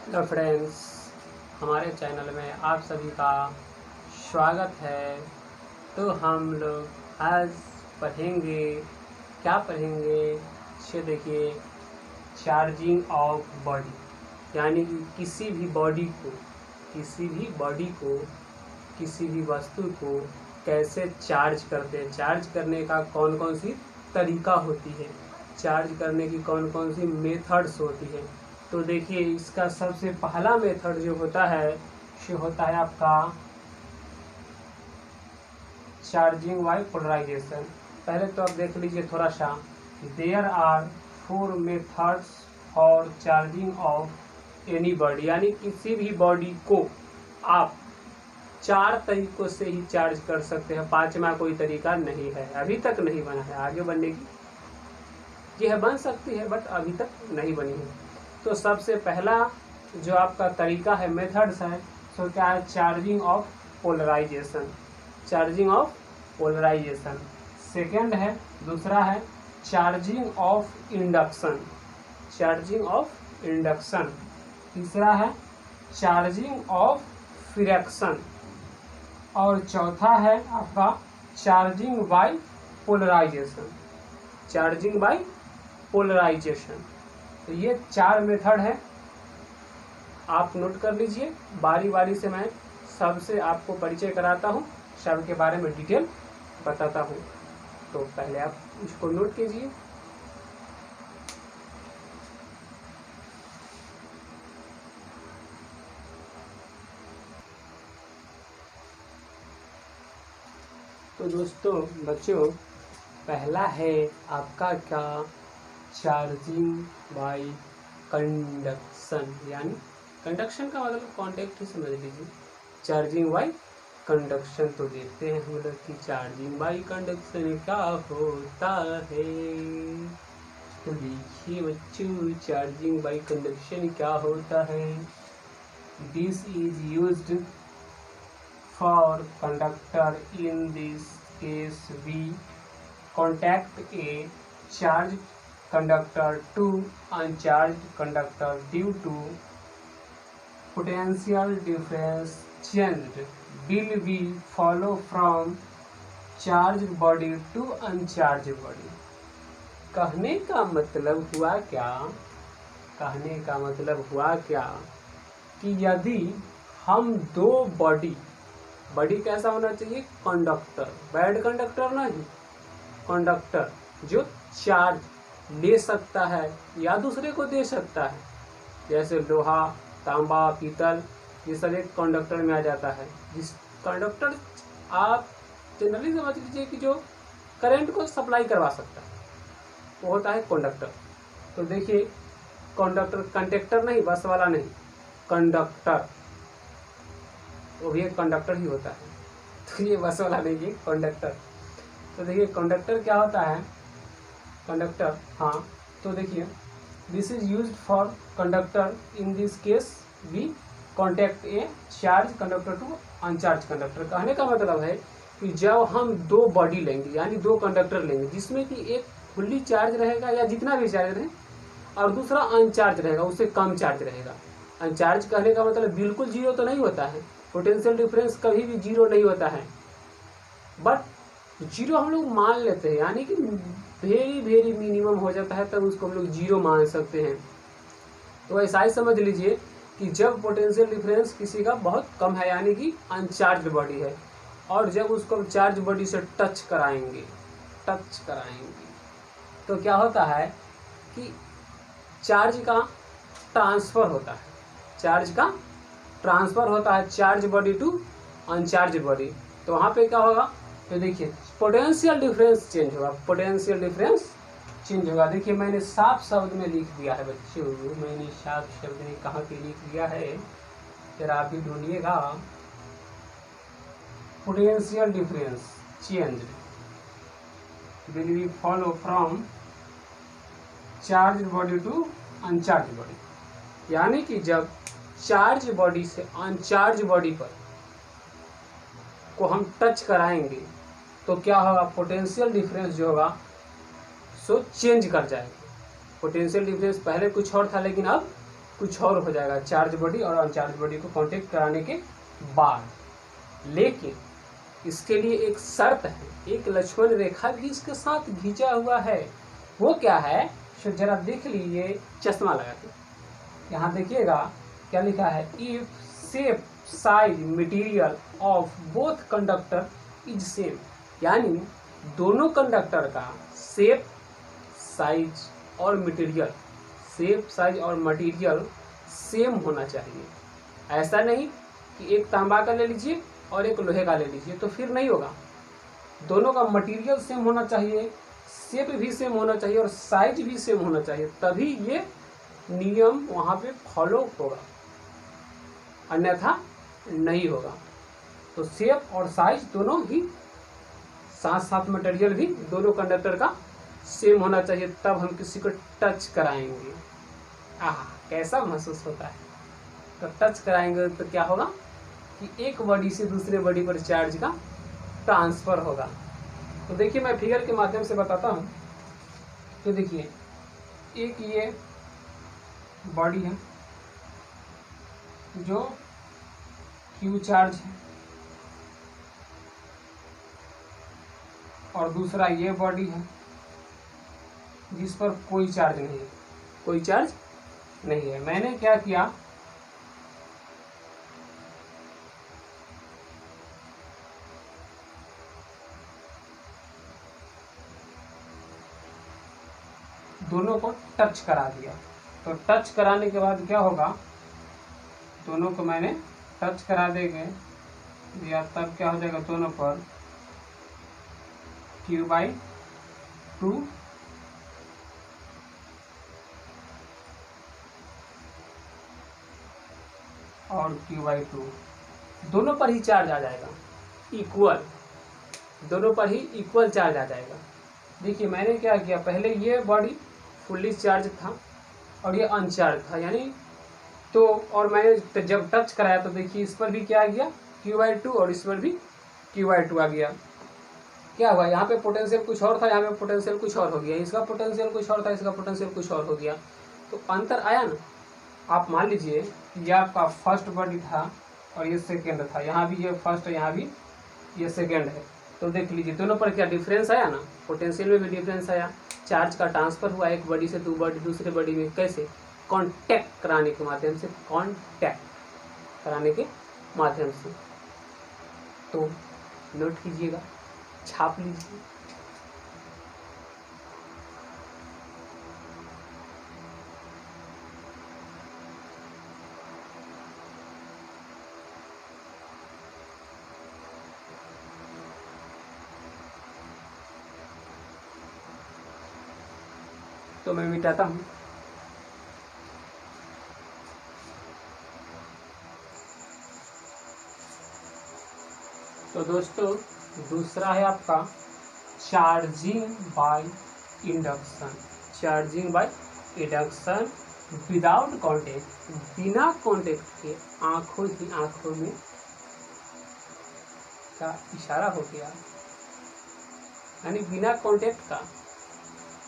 Hello friends, हमारे channel में आप सभी का स्वागत है। तो हम लोग आज पढ़ेंगे, क्या पढ़ेंगे ये देखिए, चार्जिंग ऑफ बॉडी। यानी कि किसी भी बॉडी को किसी भी वस्तु को कैसे चार्ज करते हैं, चार्ज करने का कौन कौन सी तरीका होती है, चार्ज करने की कौन कौन सी मेथड्स होती है। तो देखिए, इसका सबसे पहला मेथड जो होता है वो होता है आपका चार्जिंग बाय पोलराइजेशन। पहले तो आप देख लीजिए थोड़ा सा, there are 4 methods for charging of any body. यानी किसी भी बॉडी को आप 4 तरीकों से ही चार्ज कर सकते हैं। 5वां कोई तरीका नहीं है, अभी तक नहीं बना है, आगे बनने की यह बन सकती है बट अभी तक नहीं बनी है। तो सबसे पहला जो आपका तरीका है, मेथड्स है, सो क्या है, charging of polarization. Charging of polarization second है। दूसरा है charging of induction, charging of induction. तीसरा है चार्जिंग ऑफ फ्रैक्शन। और चौथा है आपका charging by polarisation, charging by polarisation. तो ये 4 मेथड है, आप नोट कर लीजिए। बारी बारी से मैं सबसे आपको परिचय कराता हूँ, सबके बारे में डिटेल बताता हूँ। तो पहले आप इसको नोट कीजिए। तो दोस्तों, बच्चों, पहला है आपका क्या, चार्जिंग बाय कंडक्शन। यानी कंडक्शन का मतलब कॉन्टेक्ट ही समझ लीजिए, चार्जिंग बाय कंडक्शन। तो देखते हैं हम लोग कि चार्जिंग बाय कंडक्शन क्या होता है। तो देखिए बच्चों, चार्जिंग बाय कंडक्शन क्या होता है। This is used for conductor, in this case we contact a charged conductor to uncharged conductor due to potential difference changed will be follow from charged body to uncharged body। कहने का मतलब हुआ क्या, कहने का मतलब हुआ क्या कि यदि हम दो बॉडी कैसा होना चाहिए, कंडक्टर, बैड कंडक्टर नहीं, कंडक्टर जो चार्ज ले सकता है या दूसरे को दे सकता है, जैसे लोहा, तांबा, पीतल, ये सब एक कंडक्टर में आ जाता है। जिस कंडक्टर आप जनरली समझ लीजिए कि जो करंट को सप्लाई करवा सकता है, वो होता है कंडक्टर। तो देखिए, कंडक्टर, कंडक्टर नहीं, बस वाला नहीं, कंडक्टर, वो भी एक कंडक्टर ही होता है। तो ये बस वाला नहीं है, कंडक्टर। तो देखिए कंडक्टर क्या होता है, कंडक्टर, हाँ। तो देखिए, this is used for conductor, in this case we contact a charge conductor to uncharge conductor. कहने का मतलब है कि जब हम दो बॉडी लेंगे, यानी दो कंडक्टर लेंगे, जिसमें कि एक फुल्ली चार्ज रहेगा या जितना भी चार्ज रहे, और दूसरा अनचार्ज रहेगा, उससे कम चार्ज रहेगा। अनचार्ज कहने का मतलब बिल्कुल जीरो तो नहीं होता है, पोटेंशियल डिफरेंस कभी भी जीरो नहीं होता है, बट जीरो हम लोग मान लेते हैं, यानी कि वेरी वेरी मिनिमम हो जाता है, तब उसको हम लोग जीरो मान सकते हैं। तो ऐसा ही समझ लीजिए कि जब पोटेंशियल डिफरेंस किसी का बहुत कम है, यानी कि अनचार्ज बॉडी है, और जब उसको चार्ज बॉडी से टच कराएंगे, तो क्या होता है कि चार्ज का ट्रांसफर होता है, चार्ज का ट्रांसफर होता है, charge body to uncharge body. तो वहाँ पे क्या होगा, तो देखिए पोटेंशियल डिफरेंस चेंज होगा, पोटेंशियल डिफरेंस चेंज होगा। देखिए मैंने साफ शब्द में लिख दिया है बच्चों, मैंने साफ शब्द में कहाँ पे लिख दिया है, जरा आप ही ढूंढिएगा। Potential difference change will be follow from charge body to uncharge body. यानी कि जब चार्ज बॉडी से अनचार्ज बॉडी पर को हम टच कराएंगे, तो क्या होगा, पोटेंशियल डिफरेंस जो होगा सो चेंज कर जाएगा। पोटेंशियल डिफरेंस पहले कुछ और था, लेकिन अब कुछ और हो जाएगा चार्ज बॉडी और अनचार्ज बॉडी को कांटेक्ट कराने के बाद। लेकिन इसके लिए एक शर्त है, एक लक्ष्मण रेखा भी इसके साथ खींचा हुआ है। वो क्या है, तो जरा देख लीजिए चश्मा लगा के, यहाँ देखिएगा क्या लिखा है, if shape size material of both conductor is same, यानी दोनों कंडक्टर का शेप साइज और मटेरियल, शेप साइज और मटेरियल सेम होना चाहिए। ऐसा नहीं कि एक तांबा का ले लीजिए और एक लोहे का ले लीजिए, तो फिर नहीं होगा। दोनों का मटेरियल सेम होना चाहिए, शेप भी सेम होना चाहिए और साइज भी सेम होना चाहिए, तभी ये नियम वहाँ पे फॉलो होगा, अन्यथा नहीं होगा। तो शेप और साइज दोनों ही, साथ साथ मटेरियल भी दोनों कंडक्टर का सेम होना चाहिए, तब हम किसी को टच कराएंगे। कैसा महसूस होता है। तो टच कराएंगे तो क्या होगा कि एक बॉडी से दूसरे बॉडी पर चार्ज का ट्रांसफर होगा। तो देखिए मैं फिगर के माध्यम से बताता हूँ। तो देखिए एक ये बॉडी है जो क्यू चार्ज है, और दूसरा ये बॉडी है जिस पर कोई चार्ज नहीं है, कोई चार्ज नहीं है। मैंने क्या किया, दोनों को टच करा दिया। तो टच कराने के बाद क्या होगा, दोनों को मैंने टच करा देंगे दिया, तब क्या हो जाएगा, दोनों पर Q/2 और Q/2 दोनों पर ही चार्ज आ जाएगा, इक्वल, दोनों पर ही इक्वल चार्ज आ जाएगा। देखिए मैंने क्या किया, पहले ये बॉडी फुल्ली चार्ज था और ये अनचार्ज था, यानी तो, और मैंने जब टच कराया तो देखिए इस पर भी क्या आ गया, Q/2 और इस पर भी Q/2 आ गया। क्या हुआ, यहाँ पे पोटेंशियल कुछ और था, यहाँ पे पोटेंशियल कुछ और हो गया, इसका पोटेंशियल कुछ और था, इसका पोटेंशियल कुछ और हो गया, तो अंतर आया ना। आप मान लीजिए ये आपका फर्स्ट बॉडी था और ये सेकेंड था, यहाँ भी ये फर्स्ट है, यहाँ भी ये सेकेंड है, तो देख लीजिए दोनों पर क्या डिफरेंस आया ना, पोटेंशियल में भी डिफरेंस आया, चार्ज का ट्रांसफर हुआ एक बॉडी से दूसरे बॉडी में, कैसे, कांटेक्ट कराने के माध्यम से, कांटेक्ट कराने के माध्यम से। तो नोट कीजिएगा, छाप लीजिए। तो मैं मिटाता हूँ। तो दोस्तों दूसरा है आपका charging by induction, charging by induction without contact, बिना कांटेक्ट के आंखों ही आंखों में का इशारा हो गया, यानी बिना कांटेक्ट का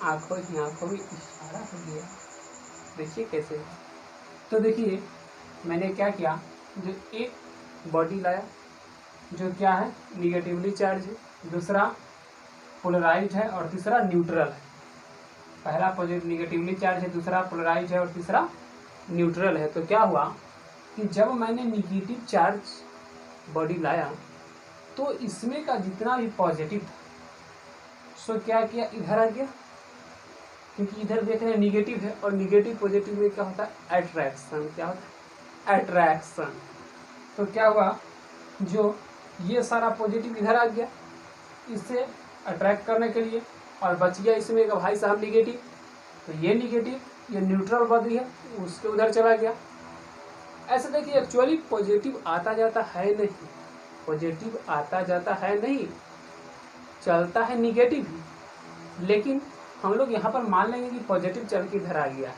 आंखों ही आंखों में इशारा हो गया। देखिए कैसे। तो देखिए मैंने क्या किया, जो एक बॉडी लाया जो क्या है, निगेटिवली चार्ज है, दूसरा पोलराइज है और तीसरा न्यूट्रल है। पहला पॉजिटिव निगेटिवली चार्ज है, दूसरा पोलराइज है और तीसरा न्यूट्रल है। तो क्या हुआ कि जब मैंने निगेटिव चार्ज बॉडी लाया तो इसमें का जितना भी पॉजिटिव था सो क्या किया, इधर आ गया, क्योंकि इधर देख रहे हैं निगेटिव है, और निगेटिव पॉजिटिव में क्या होता है, अट्रैक्शन। क्या होता है, अट्रैक्शन। तो क्या हुआ, जो ये सारा पॉजिटिव इधर आ गया इससे अट्रैक्ट करने के लिए, और बच गया इसमें का भाई साहब निगेटिव, तो ये निगेटिव, ये न्यूट्रल बॉडी है उसके उधर चला गया। ऐसे देखिए एक्चुअली पॉजिटिव आता जाता है नहीं, पॉजिटिव आता जाता है नहीं, चलता है निगेटिव ही, लेकिन हम लोग यहाँ पर मान लेंगे कि पॉजिटिव चल के इधर आ गया है।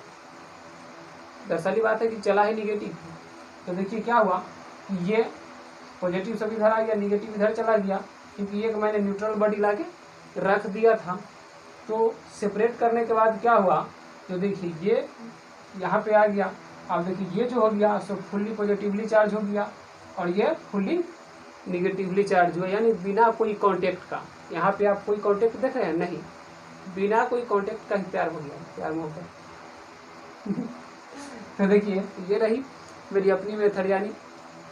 दरअसली बात है कि चला है निगेटिव। तो देखिए क्या हुआ कि ये पॉजिटिव सब इधर आ गया, निगेटिव इधर चला गया, क्योंकि एक मैंने न्यूट्रल बॉडी लाके रख दिया था। तो सेपरेट करने के बाद क्या हुआ, तो देखिए ये यहाँ पे आ गया अब देखिए ये जो हो गया सो फुल्ली पॉजिटिवली चार्ज हो गया और ये फुल्ली निगेटिवली चार्ज हुआ, यानी बिना कोई कांटेक्ट का। यहाँ पे आप कोई कांटेक्ट देख रहे हैं? नहीं, बिना कोई कांटेक्ट का ही प्यार हो गया, प्यार मोहब्बत। तो देखिए ये रही मेरी अपनी मेथड, यानी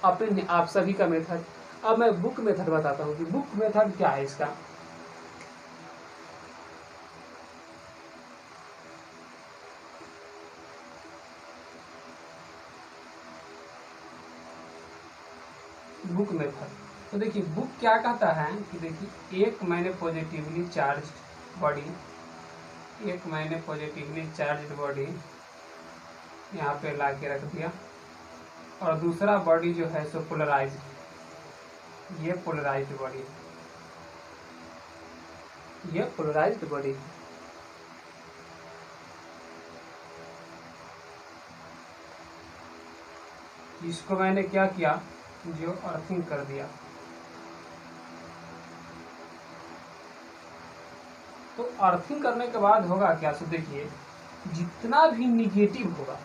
अपने आप सभी का मेथड। अब मैं बुक मेथड बताता हूँ कि बुक मेथड क्या है इसका। बुक मेथड तो देखिए बुक क्या कहता है कि देखिए एक मैंने पॉजिटिवली चार्ज बॉडी, एक मैंने पॉजिटिवली चार्ज बॉडी यहाँ पे ला के रख दिया और दूसरा बॉडी जो है सो पोलराइज्ड, ये पोलराइज्ड बॉडी, ये पोलराइज्ड बॉडी। इसको मैंने क्या किया, जो अर्थिंग कर दिया। तो अर्थिंग करने के बाद होगा क्या, सो देखिए जितना भी निगेटिव होगा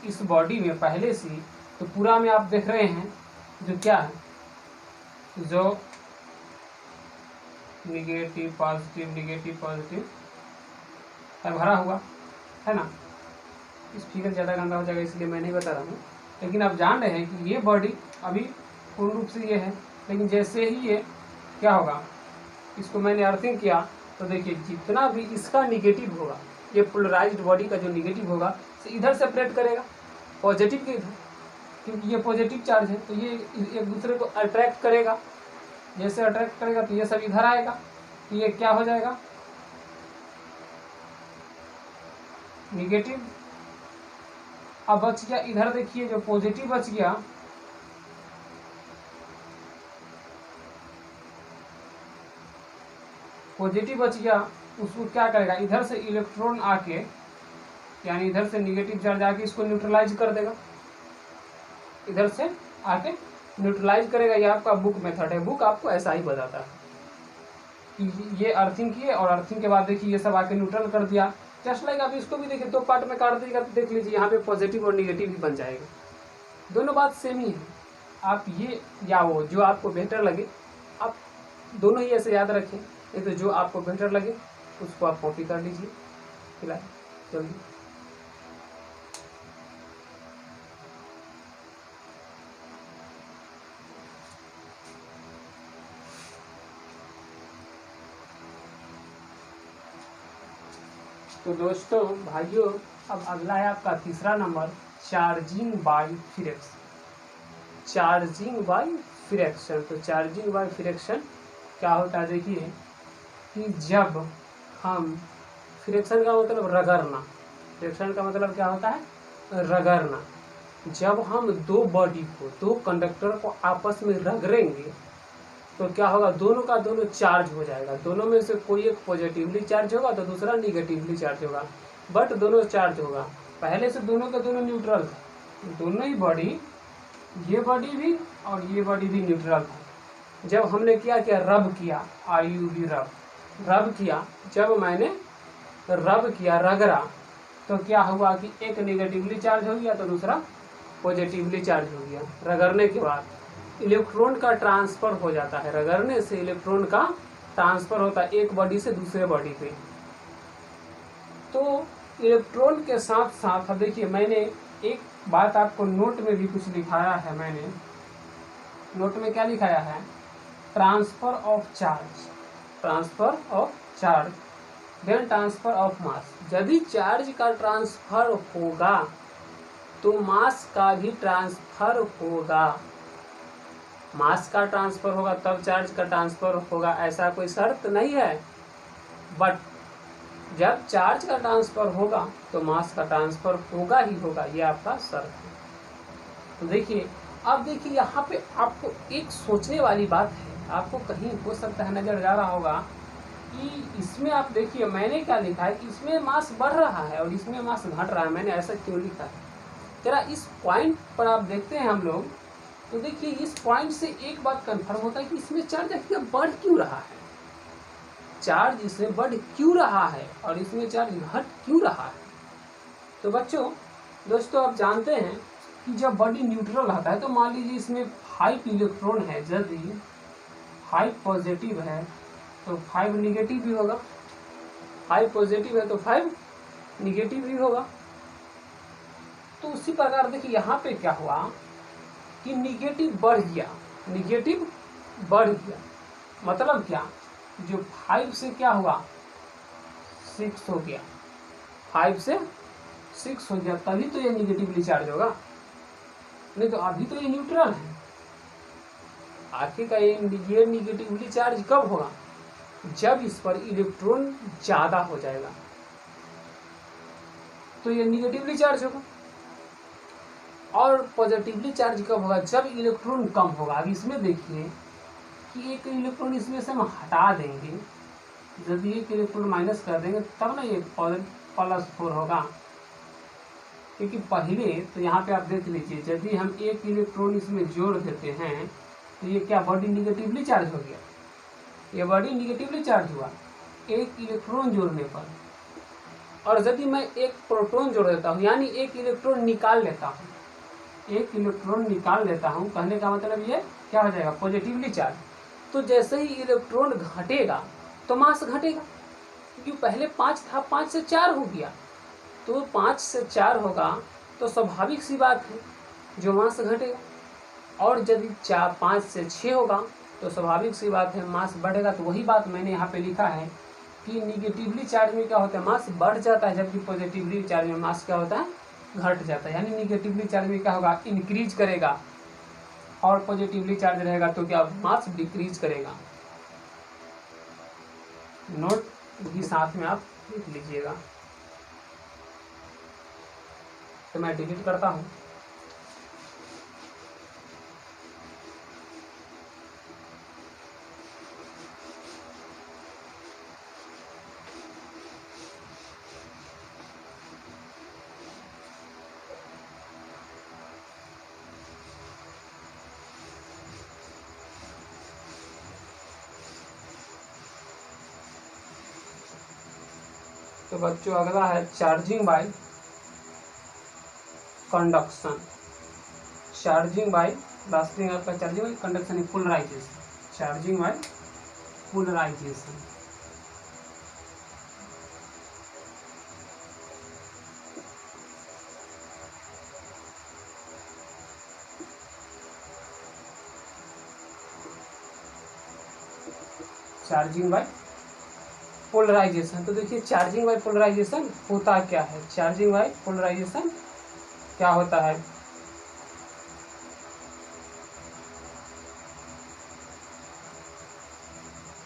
इस बॉडी में पहले से, तो पूरा में आप देख रहे हैं जो क्या है, जो निगेटिव पॉजिटिव है भरा हुआ है ना। इस फिगर ज़्यादा गंदा हो जाएगा इसलिए मैं नहीं बता रहा हूँ, लेकिन आप जान रहे हैं कि ये बॉडी अभी पूर्ण रूप से ये है, लेकिन जैसे ही ये क्या होगा, इसको मैंने अर्थिंग किया तो देखिए जितना भी इसका निगेटिव होगा, ये पोलराइज्ड बॉडी का जो निगेटिव होगा तो इधर सेपरेट करेगा पॉजिटिव के इधर, क्योंकि ये पॉजिटिव चार्ज है तो ये एक दूसरे को अट्रैक्ट करेगा। जैसे अट्रैक्ट करेगा तो ये सब इधर आएगा, तो ये क्या हो जाएगा, निगेटिव। अब बच गया इधर, देखिए जो पॉजिटिव बच गया, पॉजिटिव बच गया, उसको क्या करेगा, इधर से इलेक्ट्रॉन आके, यानी इधर से निगेटिव चार्ज आके इसको न्यूट्रलाइज कर देगा, इधर से आके न्यूट्रलाइज करेगा। ये आपका बुक मेथड है। बुक आपको ऐसा ही बताता है कि ये अर्थिंग किए और अर्थिंग के बाद देखिए ये सब आके न्यूट्रल कर दिया। जस्ट लाइक आप इसको भी देखिए, दो पार्ट में काट दीजिएगा तो देख लीजिए यहाँ पे पॉजिटिव और निगेटिव ही बन जाएगा, दोनों बात सेम ही है। आप ये या वो जो आपको बेहतर लगे आप दोनों ही ऐसे याद रखें, नहीं तो जो आपको बेहतर लगे उसको आप कॉपी कर लीजिए फिलहाल जल्दी। तो दोस्तों भाइयों, अब अगला है आपका तीसरा number, charging by friction. Charging by friction, तो चार्जिंग बाय फ्रिक्शन क्या होता है, देखिए कि जब हम, फ्रिक्शन का मतलब रगड़ना, फ्रिक्शन का मतलब क्या होता है, रगड़ना। जब हम दो बॉडी को, दो कंडक्टर को आपस में रगड़ेंगे तो क्या होगा, दोनों का दोनों चार्ज हो जाएगा। दोनों में से कोई एक पॉजिटिवली चार्ज होगा तो दूसरा निगेटिवली चार्ज होगा, बट दोनों चार्ज होगा। पहले से दोनों का दोनों न्यूट्रल था, दोनों ही बॉडी, ये बॉडी भी और ये बॉडी भी न्यूट्रल था। जब हमने क्या किया, रब किया, RUB रब किया, जब मैंने रब किया, रगड़ा, तो क्या हुआ कि एक निगेटिवली चार्ज हो गया तो दूसरा पॉजिटिवली चार्ज हो गया। रगड़ने के बाद इलेक्ट्रॉन का ट्रांसफर हो जाता है, रगड़ने से इलेक्ट्रॉन का ट्रांसफर होता है एक बॉडी से दूसरे बॉडी पे। तो इलेक्ट्रॉन के साथ साथ देखिए मैंने एक बात आपको नोट में भी कुछ लिखाया है, मैंने नोट में क्या लिखाया है, transfer of charge, transfer of charge, then transfer of mass. यदि चार्ज का ट्रांसफर होगा तो मास का भी ट्रांसफर होगा, मास का ट्रांसफर होगा तब चार्ज का ट्रांसफर होगा, ऐसा कोई शर्त नहीं है। बट जब चार्ज का ट्रांसफर होगा तो मास का ट्रांसफर होगा ही होगा, ये आपका शर्त है। तो देखिए अब देखिए यहाँ पे आपको एक सोचने वाली बात है, आपको कहीं हो सकता है नजर जा रहा होगा कि इसमें आप देखिए मैंने क्या लिखा है कि इसमें मास बढ़ रहा है और इसमें मास घट रहा है, मैंने ऐसा क्यों लिखा है। जरा इस पॉइंट पर आप देखते हैं हम लोग, तो देखिए इस पॉइंट से एक बात कंफर्म होता है कि इसमें चार्ज आखिर बढ़ क्यों रहा है, चार्ज इसमें बढ़ क्यों रहा है और इसमें चार्ज घट क्यों रहा है। तो बच्चों दोस्तों आप जानते हैं कि जब बॉडी न्यूट्रल रहता है तो मान लीजिए इसमें 5 इलेक्ट्रॉन है, यदि 5 पॉजिटिव है तो 5 निगेटिव भी होगा, 5 पॉजिटिव है तो 5 निगेटिव भी होगा। तो उसी प्रकार देखिए यहाँ पे क्या हुआ कि निगेटिव बढ़ गया, निगेटिव बढ़ गया, मतलब क्या, जो 5 से क्या हुआ 6 हो गया, 5 से 6 हो गया, तभी तो ये निगेटिवली चार्ज होगा, नहीं तो अभी तो ये न्यूट्रल है। आखिर का ये निगेटिवली चार्ज कब होगा, जब इस पर इलेक्ट्रॉन ज्यादा हो जाएगा तो ये निगेटिवली चार्ज होगा। और पॉजिटिवली चार्ज कब होगा, जब इलेक्ट्रॉन कम होगा। अब इसमें देखिए कि एक इलेक्ट्रॉन इसमें से हम हटा देंगे, यदि एक इलेक्ट्रॉन माइनस कर देंगे तब ना ये +4 होगा, क्योंकि पहले तो यहाँ पे आप देख लीजिए यदि हम एक इलेक्ट्रॉन इसमें जोड़ देते हैं तो ये क्या बॉडी निगेटिवली चार्ज हो गया, ये बॉडी निगेटिवली चार्ज हुआ एक इलेक्ट्रॉन जोड़ने पर। और यदि मैं एक प्रोटॉन जोड़ देता हूँ, यानी एक इलेक्ट्रॉन निकाल लेता हूँ, एक इलेक्ट्रॉन निकाल लेता हूँ, कहने का मतलब ये क्या हो जाएगा पॉजिटिवली चार्ज। तो जैसे ही इलेक्ट्रॉन घटेगा तो मास घटेगा, क्योंकि पहले 5 था, 5 से 4 हो गया, तो 5 से 4 होगा तो स्वाभाविक सी बात है जो मास घटेगा। और यदि 5 से 6 होगा तो स्वाभाविक सी बात है मास बढ़ेगा। तो वही बात मैंने यहाँ पे लिखा है कि निगेटिवली चार्ज में क्या होता है, मास बढ़ जाता है, जबकि पॉजिटिवली चार्ज में मास क्या होता है, घट जाता है। यानी निगेटिवली चार्ज में क्या होगा, इंक्रीज करेगा, और पॉजिटिवली चार्ज रहेगा तो क्या मास डिक्रीज करेगा। नोट भी साथ में आप लिख लीजिएगा। तो मैं डिलीट करता हूँ। तो बच्चों अगला है charging by conduction. Charging by last thing आपका charging by conduction, polarisation, charging by polarisation. Charging by polarisation. तो देखिए चार्जिंग बाय पोलराइजेशन होता क्या है, चार्जिंग बाय पोलराइजेशन क्या होता है।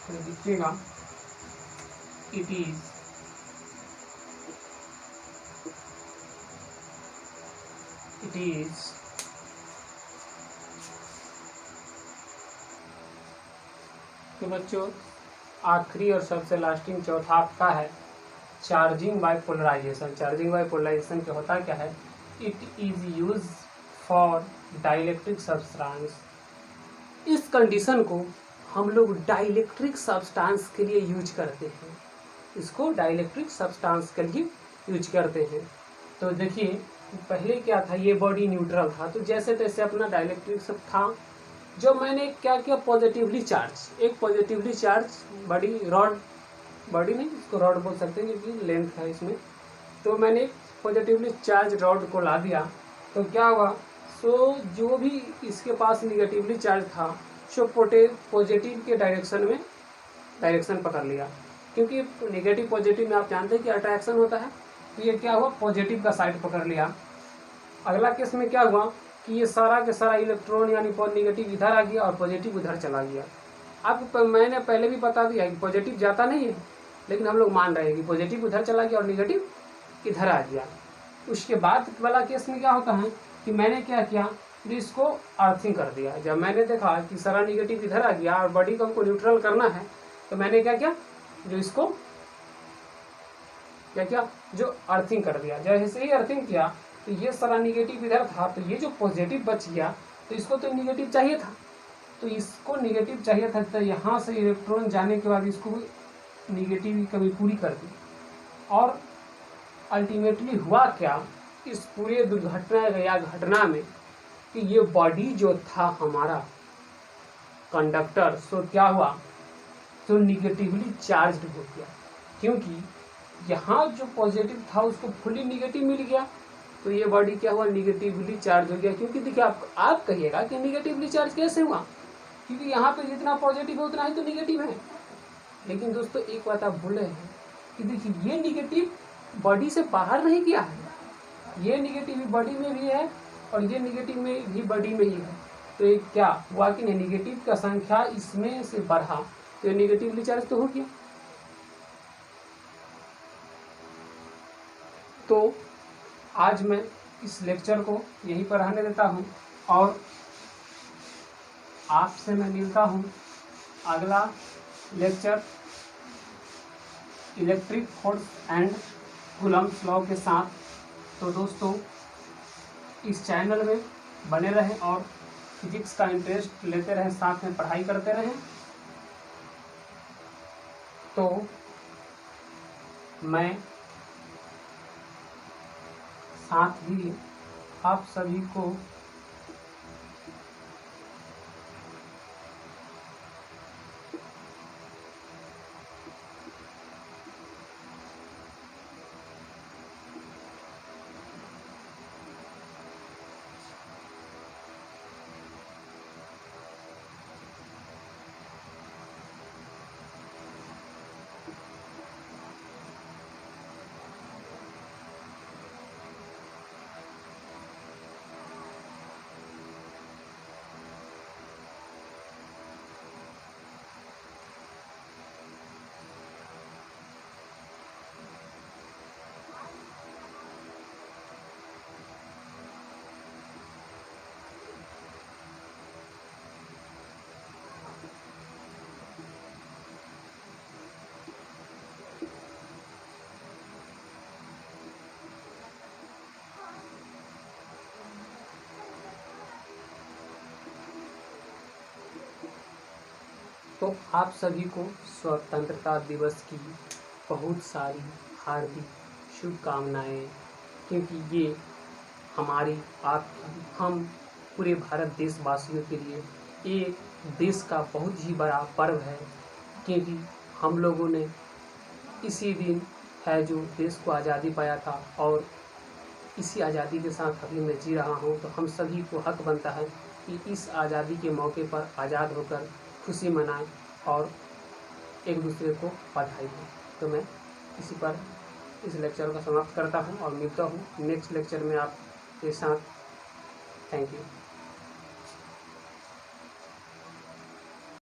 तो देखिएगा इट इज तो बच्चों आखिरी और सबसे लास्टिंग चौथा आपका है charging by polarisation. Charging by polarization क्या होता है, क्या है, it is use for dielectric substance. इस कंडीशन को हम लोग डाइलेक्ट्रिक सब्सटेंस के लिए यूज करते हैं, इसको डाइलेक्ट्रिक सब्सटेंस के लिए यूज करते हैं। तो देखिए पहले क्या था, ये बॉडी न्यूट्रल था, तो जैसे तैसे अपना डाइलेक्ट्रिक सब था। जो मैंने क्या किया, पॉजिटिवली चार्ज, एक positively charge body rod, body नहीं इसको रॉड बोल सकते हैं क्योंकि लेंथ है इसमें, तो मैंने पॉजिटिवली चार्ज रॉड को ला दिया। तो क्या हुआ, सो जो भी इसके पास निगेटिवली चार्ज था सो पॉजिटिव के डायरेक्शन में डायरेक्शन पकड़ लिया, क्योंकि निगेटिव पॉजिटिव में आप जानते हैं कि अट्रैक्शन होता है। तो ये क्या हुआ, पॉजिटिव का साइड पकड़ लिया। अगला केस में क्या हुआ कि ये सारा के सारा इलेक्ट्रॉन यानी निगेटिव इधर आ गया और पॉजिटिव उधर चला गया। अब मैंने पहले भी बता दिया कि पॉजिटिव जाता नहीं है, लेकिन हम लोग मान रहे हैं कि पॉजिटिव उधर चला गया और निगेटिव इधर आ गया। उसके बाद वाला केस में क्या होता है कि मैंने क्या किया, तो इसको अर्थिंग कर दिया। जब मैंने देखा कि सारा निगेटिव इधर आ गया और बॉडी को हमको न्यूट्रल करना है, तो मैंने क्या किया, जो इसको क्या किया, जो अर्थिंग कर दिया। जैसे ही अर्थिंग किया तो ये सारा निगेटिव इधर था, तो ये जो पॉजिटिव बच गया, तो इसको तो निगेटिव चाहिए था, तो इसको निगेटिव चाहिए था, तो यहाँ से इलेक्ट्रॉन जाने के बाद इसको निगेटिव कभी पूरी कर दी। और अल्टीमेटली हुआ क्या इस पूरे दुर्घटना या घटना में कि ये बॉडी जो था हमारा कंडक्टर, सो क्या हुआ, तो निगेटिवली चार्ज्ड हो गया, क्योंकि यहाँ जो पॉजिटिव था उसको फुली निगेटिव मिल गया, तो ये बॉडी क्या हुआ, निगेटिवली चार्ज हो गया। क्योंकि देखिए आप कहिएगा कि निगेटिवली चार्ज कैसे हुआ, क्योंकि यहाँ पे जितना पॉजिटिव है उतना ही तो निगेटिव है। लेकिन दोस्तों एक बात आप भूल रहे हैं कि देखिए ये निगेटिव बॉडी से बाहर नहीं गया है, ये निगेटिव बॉडी में भी है और ये निगेटिव में भी बॉडी में ही है। तो ये क्या हुआ कि निगेटिव का संख्या इसमें से बढ़ा, तो ये निगेटिवली चार्ज तो हो गया। तो आज मैं इस लेक्चर को यहीं पर रहने देता हूँ और आपसे मैं मिलता हूँ अगला lecture electric force and Coulomb's law के साथ। तो दोस्तों इस चैनल में बने रहें और फिजिक्स का इंटरेस्ट लेते रहें, साथ में पढ़ाई करते रहें। तो मैं साथ ही आप सभी को तो आप सभी को स्वतंत्रता दिवस की बहुत सारी हार्दिक शुभकामनाएं, क्योंकि ये हमारी हम पूरे भारत देशवासियों के लिए एक देश का बहुत ही बड़ा पर्व है, क्योंकि हम लोगों ने इसी दिन है जो देश को आज़ादी पाया था और इसी आज़ादी के साथ अभी मैं जी रहा हूँ। तो हम सभी को हक बनता है कि इस आज़ादी के मौके पर आज़ाद होकर खुशी मनाएं और एक दूसरे को बधाई दें। तो मैं इसी पर इस लेक्चर को समाप्त करता हूँ और मिलता हूँ नेक्स्ट लेक्चर में आपके साथ। Thank you.